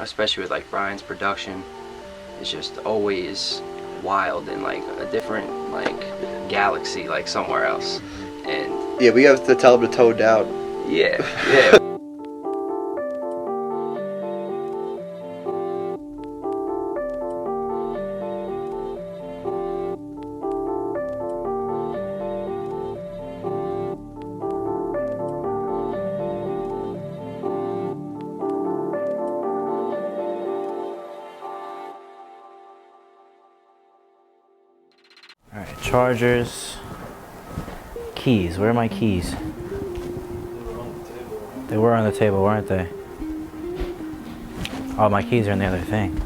know, especially with like Brian's production, it's just always wild in like a different like galaxy, like somewhere else. And yeah, we have to tell him to tone down. yeah. Alright, chargers. Keys. Where are my keys? They were on the table, weren't they? Oh, my keys are in the other thing.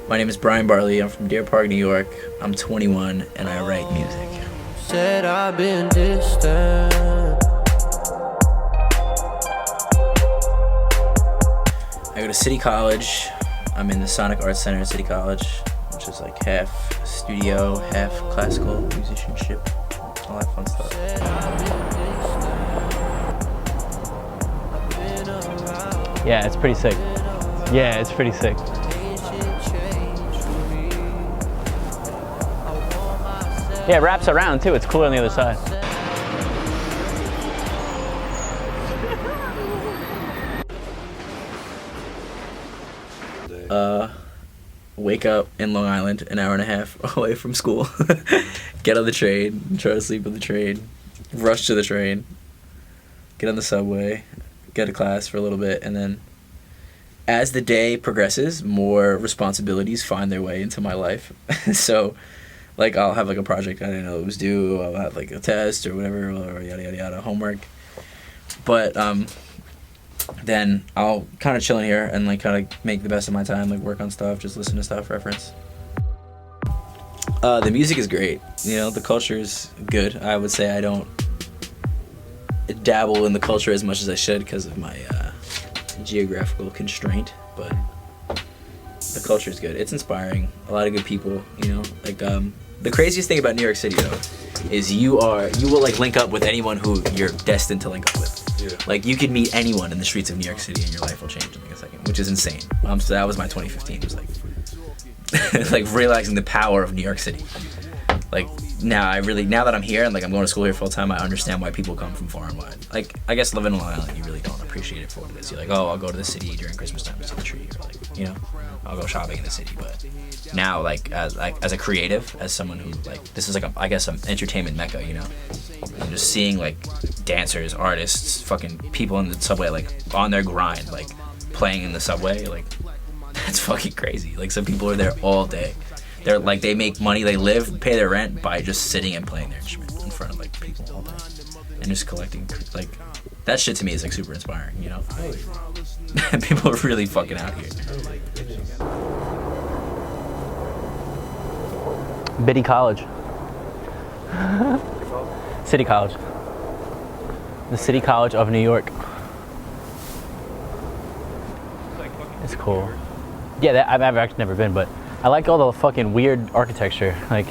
My name is Brian Barley. I'm from Deer Park, New York. I'm 21 and I write music. Said I've been distant. I go to City College. I'm in the Sonic Arts Center at City College, which is like half studio, half classical musicianship, all that fun stuff. Yeah, it's pretty sick. Yeah, it's pretty sick. Yeah, it wraps around too. It's cooler on the other side. Wake up in Long Island, an hour and a half away from school. Get on the train, try to sleep on the train, rush to the train, get on the subway, get to class for a little bit, and then as the day progresses, more responsibilities find their way into my life. So, like, I'll have like a project I didn't know it was due, I'll have like a test or whatever, or yada yada yada, homework. But then I'll kind of chill in here and like kind of make the best of my time, like work on stuff, just listen to stuff, reference. The music is great, you know, the culture is good. I would say I don't dabble in the culture as much as I should because of my geographical constraint, but the culture is good. It's inspiring, a lot of good people, you know, like the craziest thing about New York City though is you will like link up with anyone who you're destined to link up with. Yeah. Like you could meet anyone in the streets of New York City and your life will change in like a second, which is insane. So that was my 2015. It was like like realizing the power of New York City. Like now that I'm here and like I'm going to school here full time, I understand why people come from far and wide. Like I guess living in Long Island, you really don't appreciate it for what it is. You're like, oh, I'll go to the city during Christmas time to see the tree, or like, you know, I'll go shopping in the city. But now, like as a creative, as someone who like this is like I guess an entertainment mecca, you know, and just seeing like dancers, artists, fucking people in the subway like on their grind, like playing in the subway, like that's fucking crazy. Like some people are there all day. They're like they make money, they live, pay their rent by just sitting and playing their instrument in front of like people all day and just collecting. Like that shit to me is like super inspiring, you know. People are really fucking out here. Biddy College. City College. The City College of New York. It's cool. Yeah, I've actually never been, but I like all the fucking weird architecture, like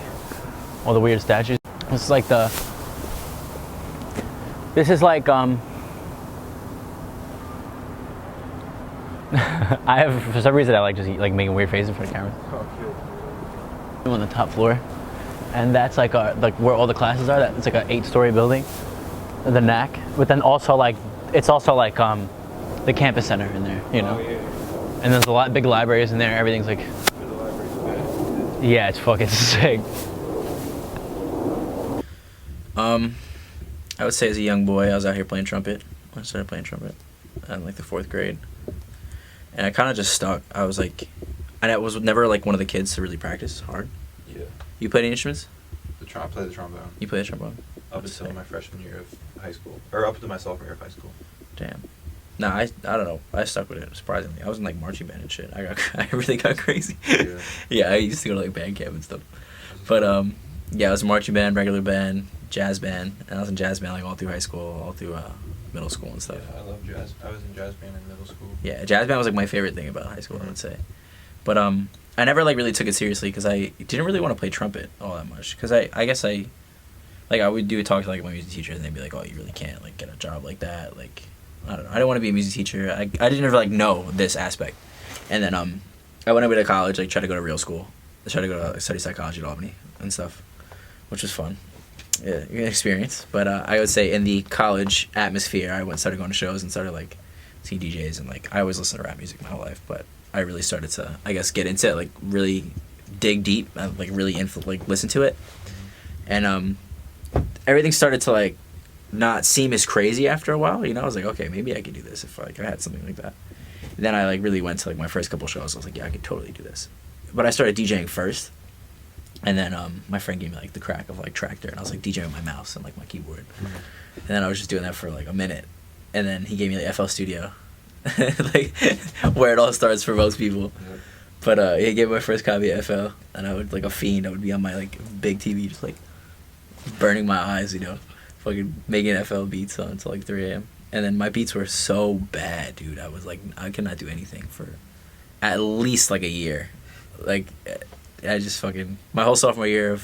all the weird statues. This is like I have, for some reason I like just like making weird faces in front of cameras. I'm on the top floor, and that's like where all the classes are. It's like an 8-story building, the NAC. But then also like it's also like the campus center in there, you know. Oh, yeah. And there's a lot big libraries in there. Everything's like, yeah, it's fucking sick. I would say as a young boy, I was out here playing trumpet. I started playing trumpet in like the 4th grade, and I kind of just stuck. I was like, I was never like one of the kids to really practice hard. Yeah. You played any instruments? I played the trombone. You played the trombone? Up until my freshman year of high school, or up to my sophomore year of high school. Damn. Nah, I don't know. I stuck with it, surprisingly. I was in like marching band and shit. I really got crazy. Yeah. Yeah, I used to go to like band camp and stuff. But yeah, I was in marching band, regular band, jazz band, and I was in jazz band like all through high school, all through middle school and stuff. Yeah, I love jazz. I was in jazz band in middle school. Yeah, jazz band was like my favorite thing about high school, I would say. But I never like really took it seriously because I didn't really want to play trumpet all that much. Because I guess I would talk to like my music teachers and they'd be like, oh, you really can't like get a job like that. Like, I don't know. I didn't want to be a music teacher. I didn't ever like know this aspect. And then I went away to college, like tried to go to real school. I tried to go to study psychology at Albany and stuff, which was fun. Yeah, an experience. But I would say in the college atmosphere, I started going to shows and started like seeing DJs, and like I always listened to rap music my whole life, but I really started to, I guess, get into it, like really dig deep and like really like listen to it. And everything started to like not seem as crazy after a while, you know. I was like, okay, maybe I could do this if like I had something like that. And then I like really went to like my first couple shows. I was like, yeah, I could totally do this. But I started DJing first, and then my friend gave me like the crack of like Tractor, and I was like DJing with my mouse and like my keyboard. And then I was just doing that for like a minute, and then he gave me like FL Studio, like where it all starts for most people. But he gave me my first copy of FL, and I would like a fiend. I would be on my like big TV, just like burning my eyes, you know, fucking making FL beats until like 3 a.m. And then my beats were so bad, dude. I was like, I could not do anything for at least like a year. Like, I just fucking, my whole sophomore year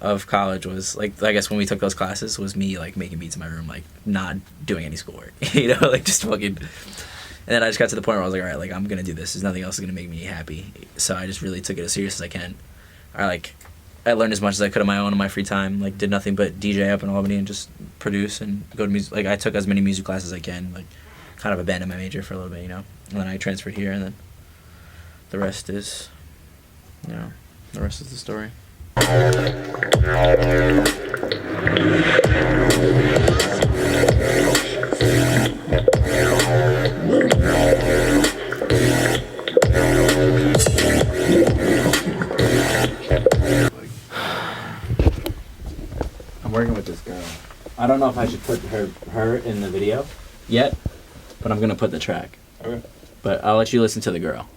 of college was like, I guess when we took those classes was me like making beats in my room, like not doing any schoolwork, you know, like just fucking. And then I just got to the point where I was like, all right, like I'm gonna do this. There's nothing else that's gonna make me happy. So I just really took it as serious as I can. I learned as much as I could on my own in my free time. Like did nothing but DJ up in Albany and just produce and go to music. Like I took as many music classes as I can. Like kind of abandoned my major for a little bit, you know. And then I transferred here, and then the rest is, you know, the rest is the story. I'm working with this girl. I don't know if I should put her in the video yet, but I'm gonna put the track. Okay. But I'll let you listen to the girl.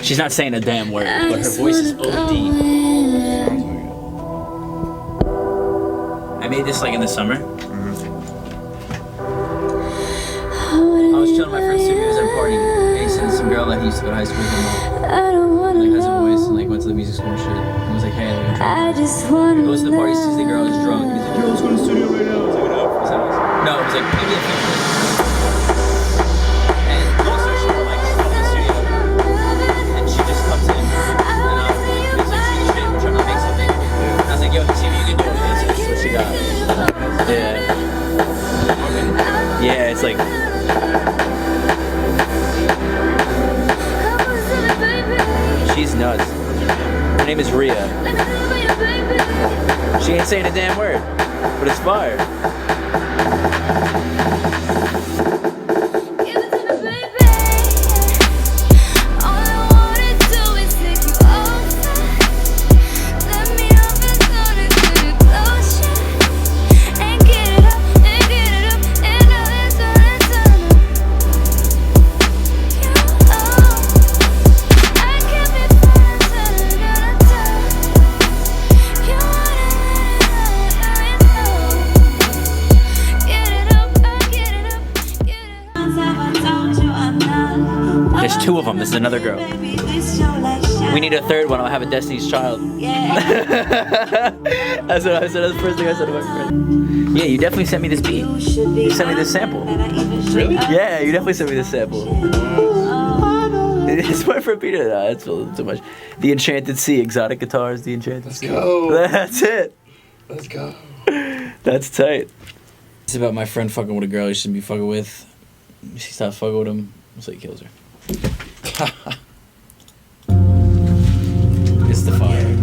She's not saying a damn word, but her voice is OD. I made this like in the summer. I was chilling with my friend's studio, at a party. And some girl that he used to go to high school with him, like has a voice and like went to the music school and shit. And was like, hey, like, I'm drunk. He goes to the party, sees the girl, is drunk, and he's like, yo, let's go to the studio right now. I was like, no, it was like, maybe a 15 minutes. And also she was like, she's in the studio. And she just comes in. And he's like, shooting shit, we're trying to make something. And I was like, yo, see what you can do with this. This is what she got. Yeah. Yeah, it's like. She's nuts. Her name is Rhea. She ain't saying a damn word, but it's fire. There's two of them. This is another girl. We need a third one. I'll have a Destiny's Child. That's what I said. That's the first thing I said to my friend. Yeah, you definitely sent me this beat. You sent me this sample. Really? Yeah, you definitely sent me this sample. It's my friend Peter. No, that's a little too much. The Enchanted Sea, exotic guitars. The Enchanted Sea. Let's go. That's it. Let's go. That's tight. It's about my friend fucking with a girl he shouldn't be fucking with. She stops fucking with him, so he kills her. It's the fire.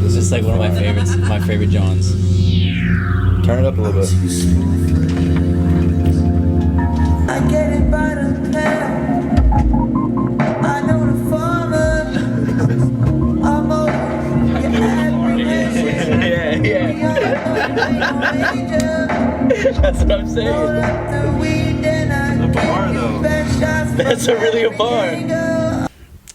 This is like one of my favorites, my favorite Johns. Turn it up a little bit. I get it by the plan. I know the farmer. I'm over Yeah. That's what I'm saying. The bar though. That's a really good bar.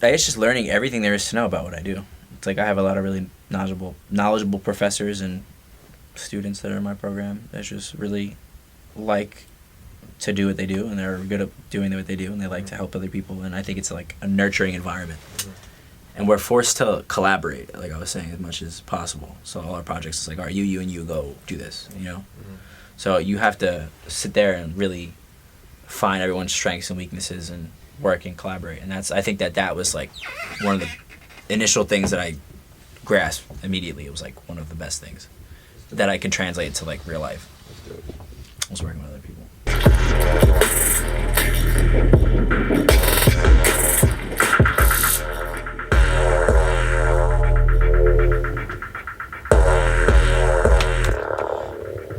It's just learning everything there is to know about what I do. It's like I have a lot of really knowledgeable professors and students that are in my program that just really like to do what they do, and they're good at doing what they do, and they like to help other people, and I think it's like a nurturing environment. And we're forced to collaborate, like I was saying, as much as possible. So all our projects, it's like, all right, you, and you go do this, you know? So you have to sit there and really find everyone's strengths and weaknesses and work and collaborate. And I think that was like one of the initial things that I grasped immediately. It was like one of the best things that I can translate to like real life. I was working with other people.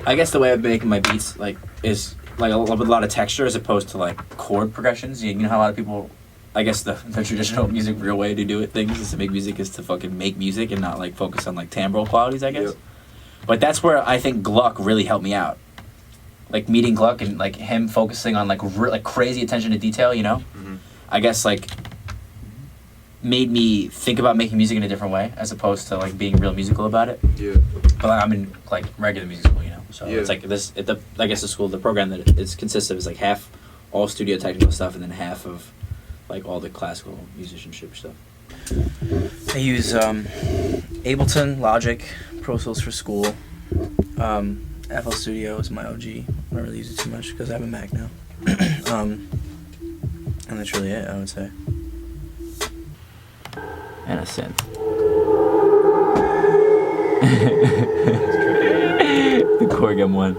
I guess the way I've been making my beats like is like a lot of texture as opposed to like chord progressions. You know how a lot of people, I guess the traditional music real way to do it things is to make music is to fucking make music and not like focus on like timbral qualities, I guess. Yep. But that's where I think Gluck really helped me out. Like meeting Gluck and like him focusing on like crazy attention to detail, you know? Mm-hmm. I guess like made me think about making music in a different way as opposed to like being real musical about it. Yeah. But like, I'm in like regular music school, you know? So it's like this, I guess the program that it consists of is like half all studio technical stuff and then half of like all the classical musicianship stuff. I use Ableton, Logic, Pro Tools for school. FL Studio is my OG. I don't really use it too much because I have a Mac now. And that's really it, I would say. And a synth. The Korg M1.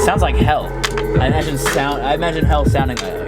Sounds like hell. I imagine hell sounding like.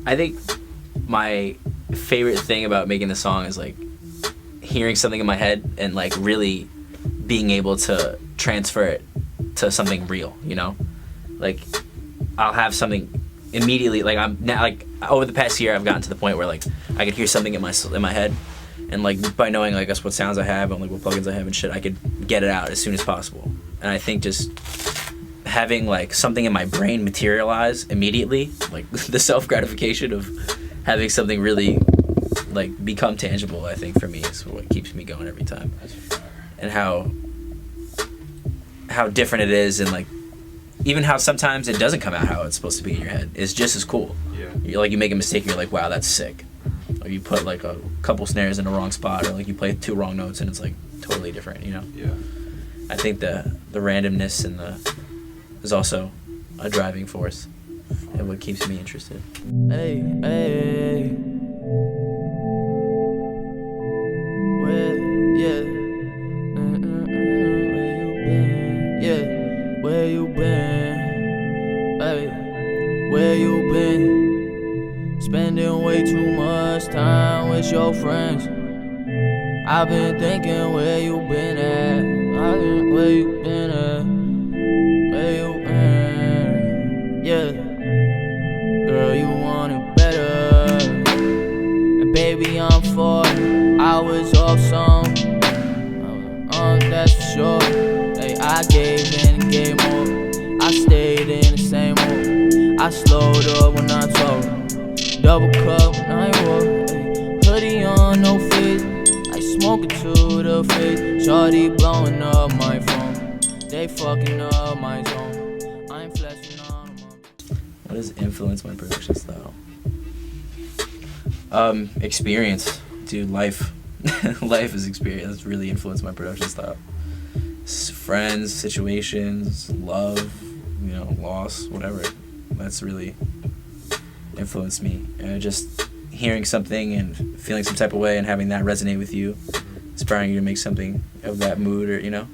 I think my favorite thing about making the song is like hearing something in my head and like really being able to transfer it to something real, you know? Like I'll have something immediately, like I'm now, like over the past year I've gotten to the point where like I could hear something in my head and like by knowing I guess what sounds I have and like what plugins I have and shit, I could get it out as soon as possible. And I think just having like something in my brain materialize immediately, like the self-gratification of having something really like become tangible, I think for me is what keeps me going every time. And how different it is, and like even how sometimes it doesn't come out how it's supposed to be in your head. It's just as cool. Yeah. You make a mistake and you're like, wow, that's sick. Or you put like a couple snares in the wrong spot, or like you play 2 wrong notes and it's like totally different, you know? Yeah. I think the randomness and is also a driving force and what keeps me interested. Hey, hey, where, yeah, where you been, hey, where you been, spending way too much time with your friends. I've been thinking where you been at, where you been at, where you been, yeah. Baby, I'm for it. I was off some, that's for sure. Hey, I gave in and gave more. I stayed in the same mood. I slowed up when I told her. Double cup, night walk. Hey, hoodie on, no face. I smoke it to the face. Shorty blowing up my phone. They fucking up my zone. I'm flashing on them. What has influenced my production style? Experience, dude. Life. Life is experience. That's really influenced my production style. Friends, situations, love, you know, loss, whatever. That's really influenced me. And just hearing something and feeling some type of way and having that resonate with you, inspiring you to make something of that mood, or, you know.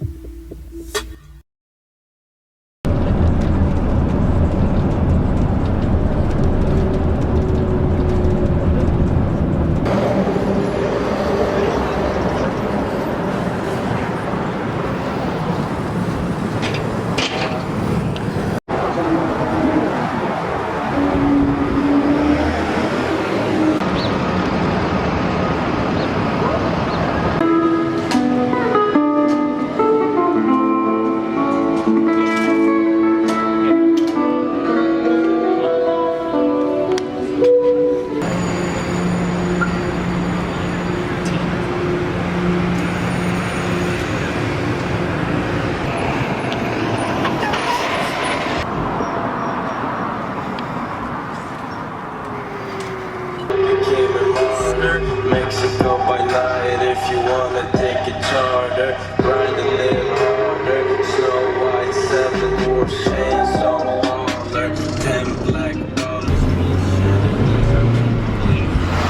Mexico by night if you wanna take a charter. Grind a little harder. Snow White, 7 dwarf chains on water. 10 black dollars.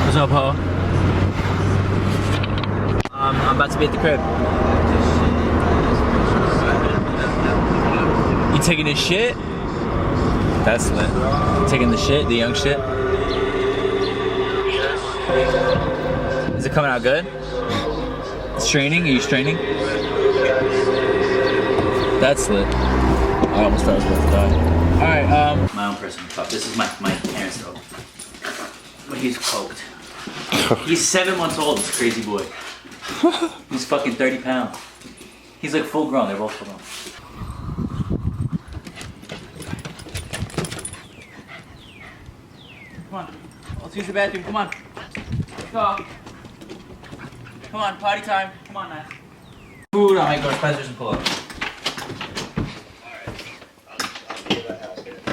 What's up, Ho? I'm about to be at the crib. You taking this shit? That's lit. Taking the shit, the young shit. Is it coming out good? It's training? Are you training? That's lit. I almost thought I was about to die. Alright, my own personal cup. This is my parents' dog. But he's coked. He's 7 months old, this crazy boy. He's fucking 30 pounds. He's like full grown, they're both full grown. Come on, let's use the bathroom, come on. Let's go. Come on, potty time. Come on, man. Food, I'll make those Spencer's and pull up.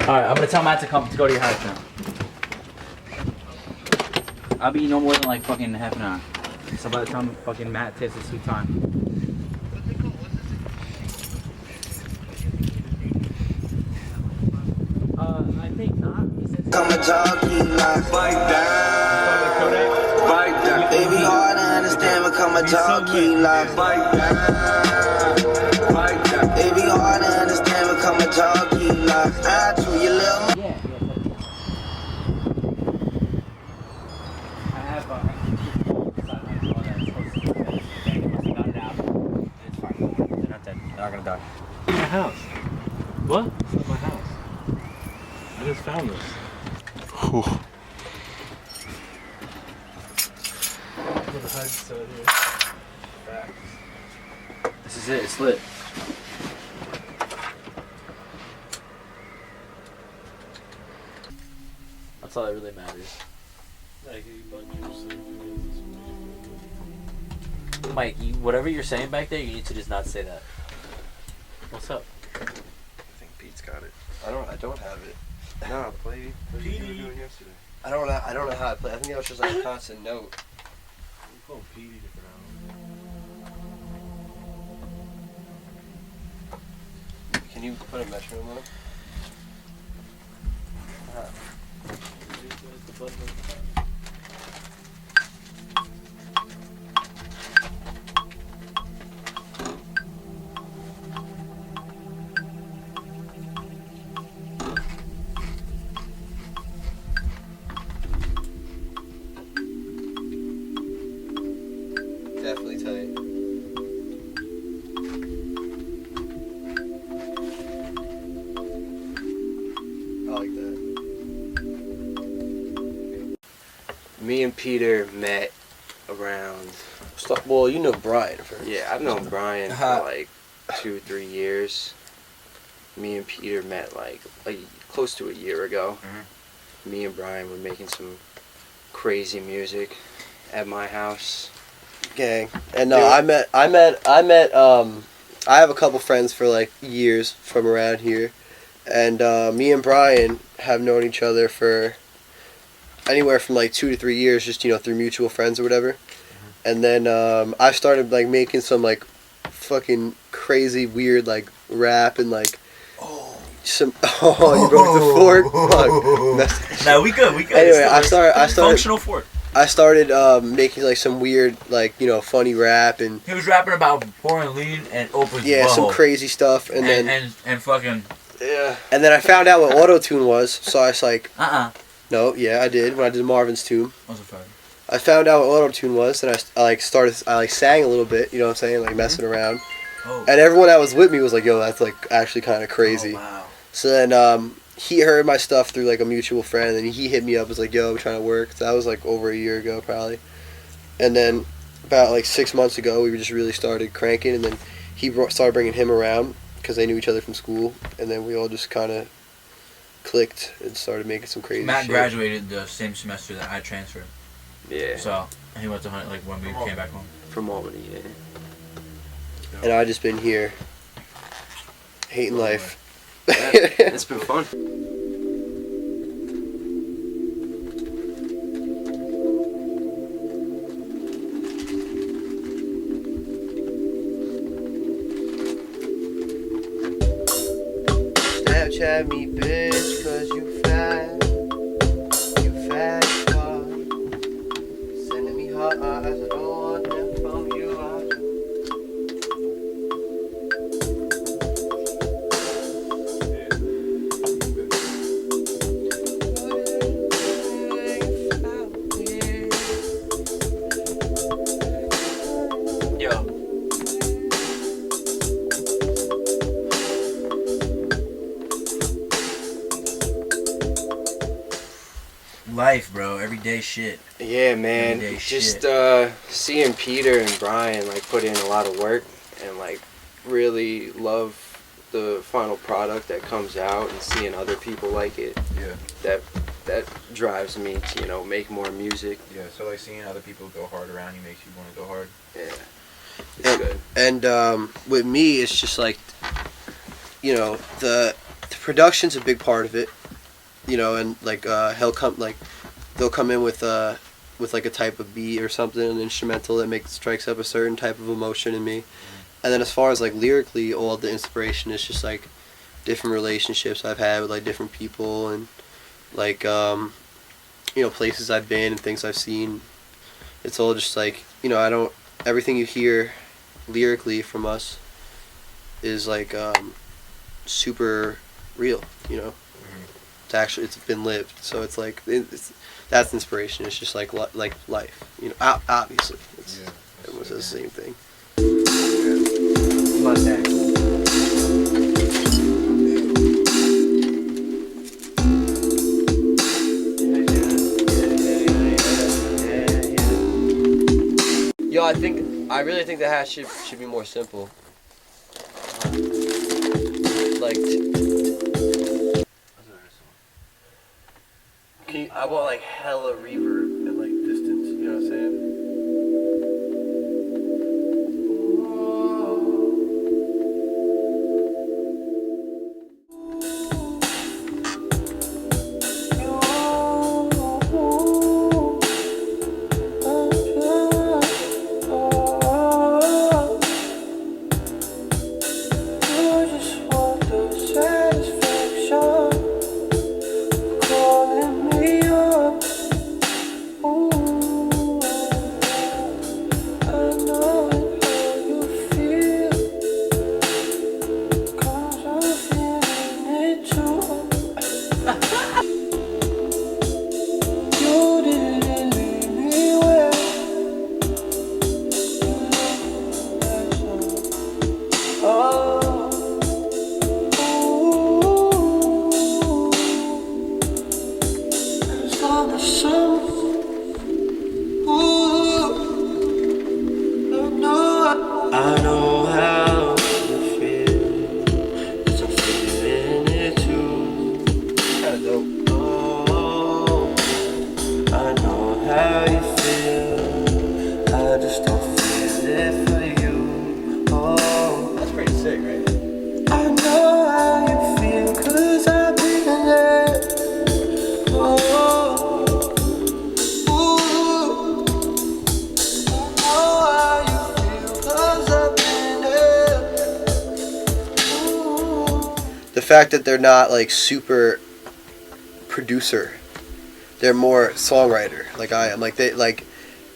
Alright, I'm gonna tell Matt to come to go to your house now. I'll be no more than like fucking half an hour. So by the time fucking Matt takes his sweet time. I think not. He says Come and talk, you like bite down. Bite down. Baby, hard to understand, but come and talk, you like bite down. Bite down. Baby, hard to understand, but come and talk, you like I to your little. yeah. I have They're not dead. They're not gonna die. My house. What? It's not my house. I just found this. Put the HUD still here. Facts. This is it, it's lit. That's all that really matters. Mike, whatever you're saying back there, you need to just not say that. What's up? I think Pete's got it. I don't have it. No, play. What were you doing yesterday? I don't know how I play. I think that was just like a constant note. We call him Petey different now. Can you put a metronome on? Definitely tight. I like that. Me and Peter met around. Well, you know Brian first. Yeah, I've known Brian for like 2-3 years. Me and Peter met like close to a year ago. Me and Brian were making some crazy music at my house. Gang. And I have a couple friends for like years from around here, and me and Brian have known each other for anywhere from like 2 to 3 years, just through mutual friends or whatever. And then I started like making some like fucking crazy weird like rap and like you broke the fork. Fuck. No, we good. Anyway, I started functional fork. I started making like some weird like funny rap, and He was rapping about pouring lean and Oprah's yeah, some crazy stuff, and then and fucking and then I found out what auto-tune was, so I was like, No, yeah, I did when I did Marvin's Tune. What's the fuck? I found out what auto-tune was, and I sang a little bit, you know what I'm saying, like messing around. Oh. And everyone that was with me was like, yo, that's like actually kind of crazy. Oh, wow. So then he heard my stuff through like a mutual friend, and he hit me up, was like, yo, I'm trying to work. So that was like over a year ago probably. And then about like 6 months ago, we just really started cranking, and then he started bringing him around because they knew each other from school, and then we all just kind of clicked and started making some crazy Matt shit. graduated the same semester that I transferred. Yeah. So he went to Hunt like when we came back home. From Albany, yeah. And I just been here hating life. It's been fun. Snapchat me, bitch, cause you fat. You fat fuck. Sending me hot eyes, I don't want them from you. Yo. Life, bro. Everyday shit. Yeah, man. Everyday Just shit. seeing Peter and Brian like put in a lot of work and like really love the final product that comes out, and seeing other people like it. Yeah. That drives me to make more music. Yeah. So like seeing other people go hard around you makes you want to go hard. Yeah. It's good. And with me, it's just like, the production's a big part of it, and like they'll come in with like a type of beat or something, an instrumental that strikes up a certain type of emotion in me. And then as far as like lyrically, all the inspiration is just like different relationships I've had with like different people, and like places I've been and things I've seen. It's all just like everything you hear lyrically from us is like super real, it's been lived, so it's like that's inspiration. It's just like life, obviously everyone says the same thing. Yo, I really think the hash should be more simple. Like, I want like hella reverb and like distance. You know what I'm saying? fact that they're not like super producer. They're more songwriter, like I am. Like they like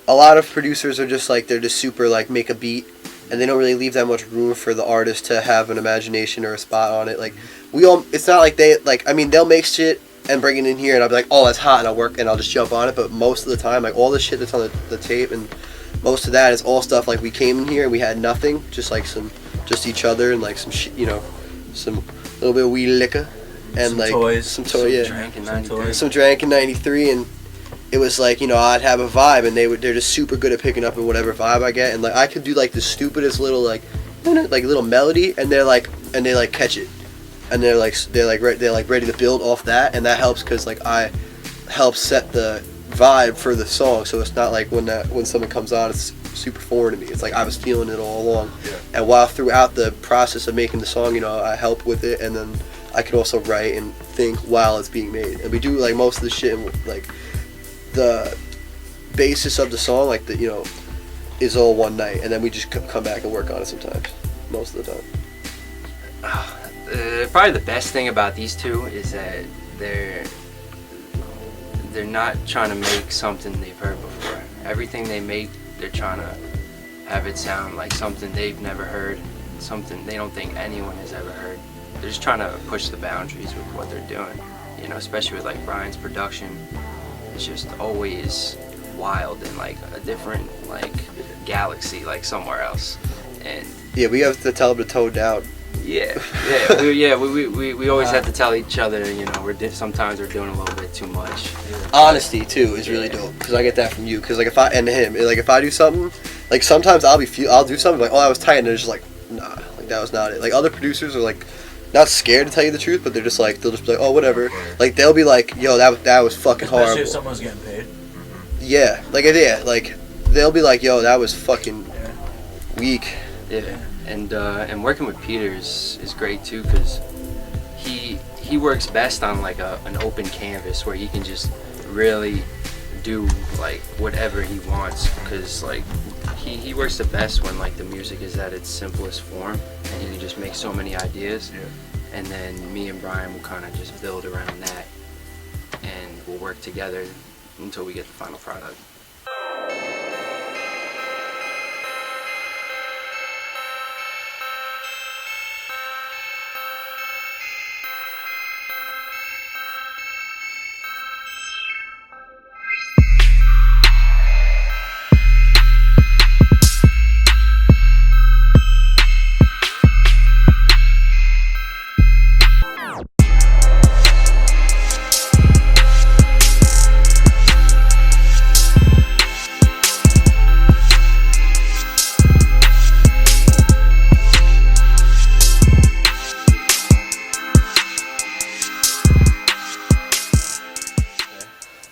a lot of producers are just like they're just super like make a beat, and they don't really leave that much room for the artist to have an imagination or a spot on it. Like we all, it's not like they like. I mean, they'll make shit and bring it in here, and I'll be like, oh, that's hot, and I'll work and I'll just jump on it. But most of the time, like all the shit that's on the tape, and most of that is all stuff like we came in here and we had nothing, just like just each other and like some shit, you know, some little bit of weed liquor. And some like toys, some toys, yeah. Drank in 93. Some drank in 93, and it was like, you know, I'd have a vibe, and they're just super good at picking up on whatever vibe I get, and like I could do like the stupidest little like little melody, and they like catch it, and they're ready to build off that, and that helps because like I help set the vibe for the song, so it's not like when something comes on it's super foreign to me. It's like I was feeling it all along, and while throughout the process of making the song, you know, I help with it, and then I could also write and think while it's being made. And we do like most of the shit, like the basis of the song, like the, you know, is all one night, and then we just come back and work on it sometimes, most of the time. Probably the best thing about these two is that they're not trying to make something they've heard before. Everything they make, they're trying to have it sound like something they've never heard, something they don't think anyone has ever heard. They're just trying to push the boundaries with what they're doing, you know, especially with like Brian's production. It's just always wild and like a different like galaxy, like somewhere else. And yeah, we have to tell them to tone down. We always have to tell each other, you know, sometimes we're doing a little bit too much. Honesty too is really dope, because I get that from you. Because like if I do something, like sometimes I'll do something like, oh, that was tight, and they're just like, nah, like that was not it. Like other producers are like not scared to tell you the truth, but they'll just be like, oh, whatever. Like they'll be like, yo, that was fucking Especially horrible. if someone's getting paid. Yeah, like they'll be like, yo, that was fucking weak. Yeah, and working with Peter is great too, because he works best on like an open canvas where he can just really do like whatever he wants, because like he works the best when like the music is at its simplest form and he can just make so many ideas. And then me and Brian will kind of just build around that, and we'll work together until we get the final product.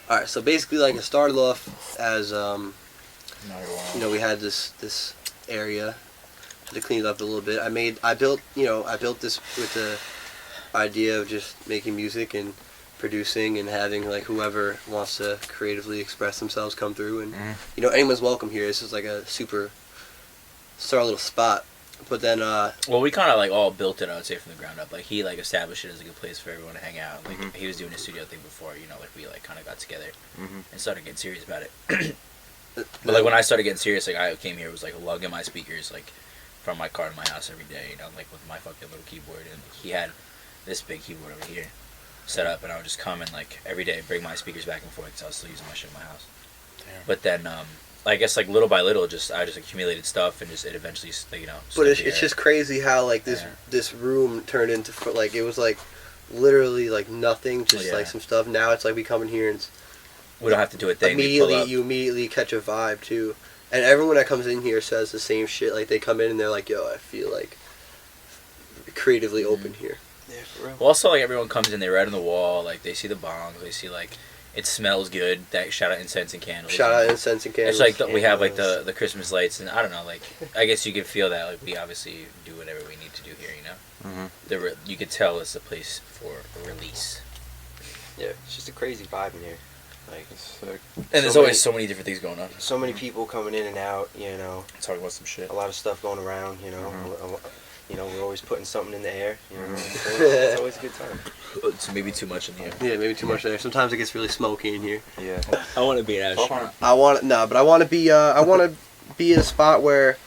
Alright, so basically, like, it started off as, you know, we had this area to clean it up a little bit. I built this with the idea of just making music and producing and having, like, whoever wants to creatively express themselves come through. And, you know, anyone's welcome here. This is, like, a super star little spot. But then, well, we kind of like all built it, I would say, from the ground up. Like he like established it as a good place for everyone to hang out. Like he was doing a studio thing before, you know, like we like kind of got together and started getting serious about it. But like when I started getting serious, like I came here, it was like lugging my speakers like from my car to my house every day, you know, like with my fucking little keyboard. And like, he had this big keyboard over here set up, and I would just come and like every day bring my speakers back and forth because I was still using my shit in my house. Damn. But then I guess like little by little, I just accumulated stuff, and just it eventually, like, you know. But it's just crazy how like this room turned into like it was like literally like nothing, just like some stuff. Now it's like we come in here and we don't have to do a thing. You immediately catch a vibe too, and everyone that comes in here says the same shit. Like they come in and they're like, "Yo, I feel like creatively open here." Yeah, for real. Well, also like everyone comes in, they write on the wall, like they see the bongs, they see like. It smells good. That shout out incense and candles. Shout out incense and candles. It's like we have like the Christmas lights, and I don't know, like I guess you can feel that like we obviously do whatever we need to do here, you know. You could tell it's a place for a release. Yeah, it's just a crazy vibe in here. Like it's sick. And there's always so many different things going on. So many people coming in and out, you know. Talking about some shit. A lot of stuff going around, you know. You know, we're always putting something in the air. You know, so it's always a good time. It's maybe too much in here. Yeah, maybe too much there. Sometimes it gets really smoky in here. Yeah. I want to be an astronaut. I want to be in a spot where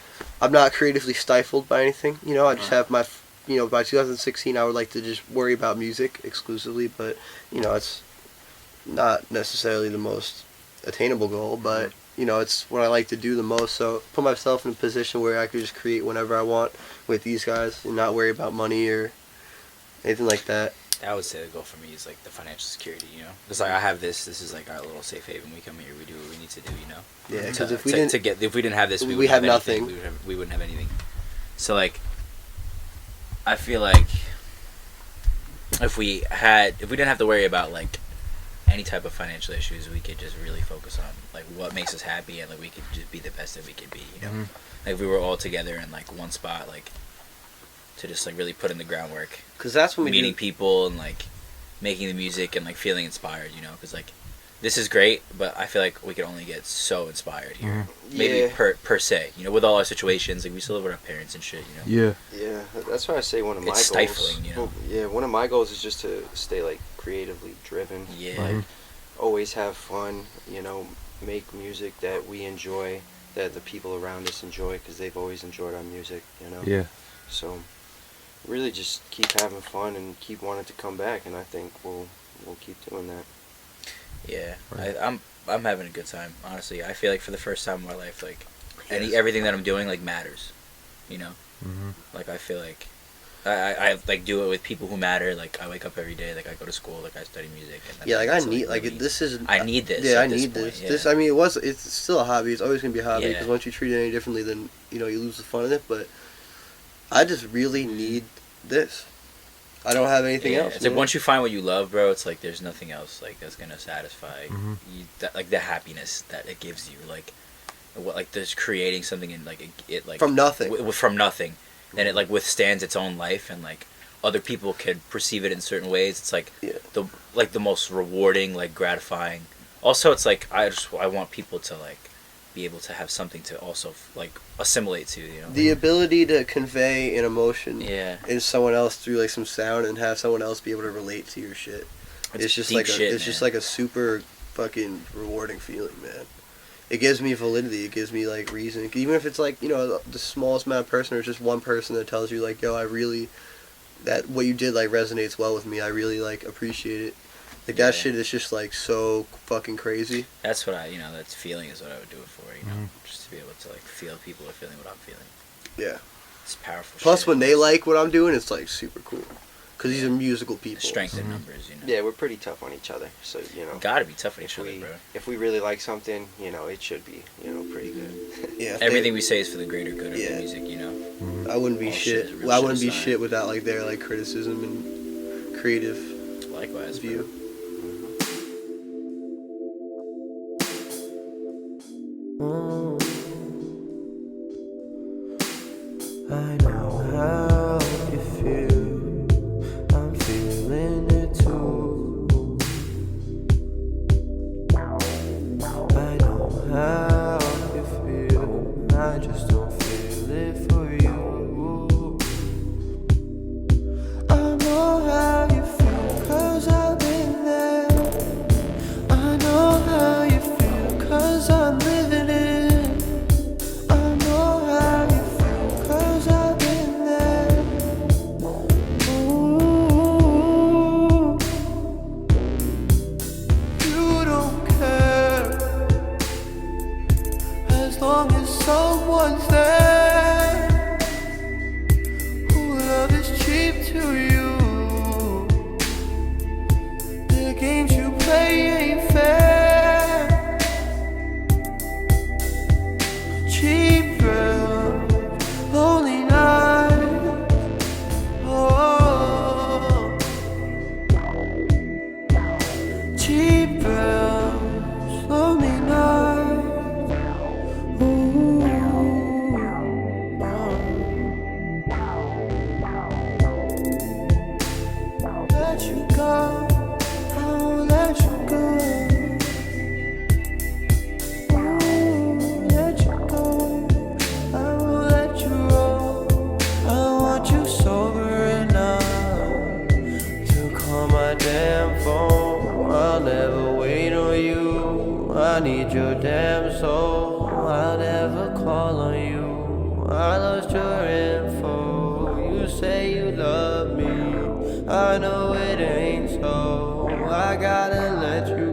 I'm not creatively stifled by anything. You know, I just have my, you know, by 2016 I would like to just worry about music exclusively, but you know, it's not necessarily the most attainable goal, but you know, it's what I like to do the most. So put myself in a position where I could just create whenever I want with these guys and not worry about money or anything like that. I would say the goal for me is like the financial security, you know, because like I have this is like our little safe haven. We come here, we do what we need to do, you know. Yeah, because if we didn't have this, we have nothing. nothing. We wouldn't have anything. So like, I feel like if we didn't have to worry about like any type of financial issues, we could just really focus on like what makes us happy, and like we could just be the best that we could be, you know. Like if we were all together in like one spot, like to just like really put in the groundwork, because that's when we meeting people and like making the music and like feeling inspired, you know, because like this is great, but I feel like we can only get so inspired here. Maybe per se, you know, with all our situations, like we still live with our parents and shit, you know. Yeah, that's why I say one of my It's goals. stifling, you know. Well, yeah, one of my goals is just to stay like creatively driven. Yeah. Like always have fun, you know, make music that we enjoy, that the people around us enjoy, because they've always enjoyed our music, you know. Yeah. So really just keep having fun and keep wanting to come back, and I think we'll keep doing that. Yeah, Right. I'm having a good time. Honestly, I feel like for the first time in my life, like everything that I'm doing like matters, you know. Like I feel like I like do it with people who matter. Like I wake up every day, like I go to school, like I study music. And Yeah, like I it's, need like really, this is. I need this. Yeah, I at this need point, this. yeah. This, I mean, it's still a hobby. It's always gonna be a hobby Yeah. because once you treat it any differently, then you know you lose the fun in it. But I just really need this. I don't have anything else. It's like once you find what you love, bro, it's like there's nothing else like that's gonna satisfy you. Like the happiness that it gives you, like what, like just creating something and like it like From nothing. From nothing, and it like withstands its own life, and like other people could perceive it in certain ways. It's like the most rewarding, like gratifying. Also, it's like I want people to like be able to have something to also like assimilate to, you know. The ability to convey an emotion Yeah. in someone else through like some sound and have someone else be able to relate to your shit. It's just deep like shit, it's just man. like a super fucking rewarding feeling, man. It gives me validity. It gives me like reason. Even if it's like, you know, the smallest amount of person or just one person that tells you like, yo, I really, that what you did like resonates well with me. I really like appreciate it. Like that shit is just like so fucking crazy. That's what that feeling is what I would do it for, you know, just to be able to like feel people are feeling what I'm feeling. Yeah. It's powerful. Plus, shit. when they like what I'm doing, it's like super cool. Because these are musical people. Strength in numbers, you know. Yeah, we're pretty tough on each other, so you know. Gotta be tough on each other, bro. If we really like something, you know, it should be, you know, pretty good. Yeah. Everything we say is for the greater good of the music, you know. I wouldn't be All shit. shit is real I wouldn't shit be aside. shit without like their like criticism and creative Likewise, view. I know how you feel. I'm feeling it too. I know how you feel. I just don't feel it for you. I know how you feel, 'cause I've been there. I know how you feel, 'cause I'm living it. I know how you feel, 'cause I've been there. Ooh, you don't care as long as someone's there. Who love is cheap to you. The games you play ain't fair. Cheap thrill, lonely night. Oh, cheap thrills, lonely night. Ooh. I need your damn soul. I'll never call on you. I lost your info. You say you love me. I know it ain't so. I gotta let you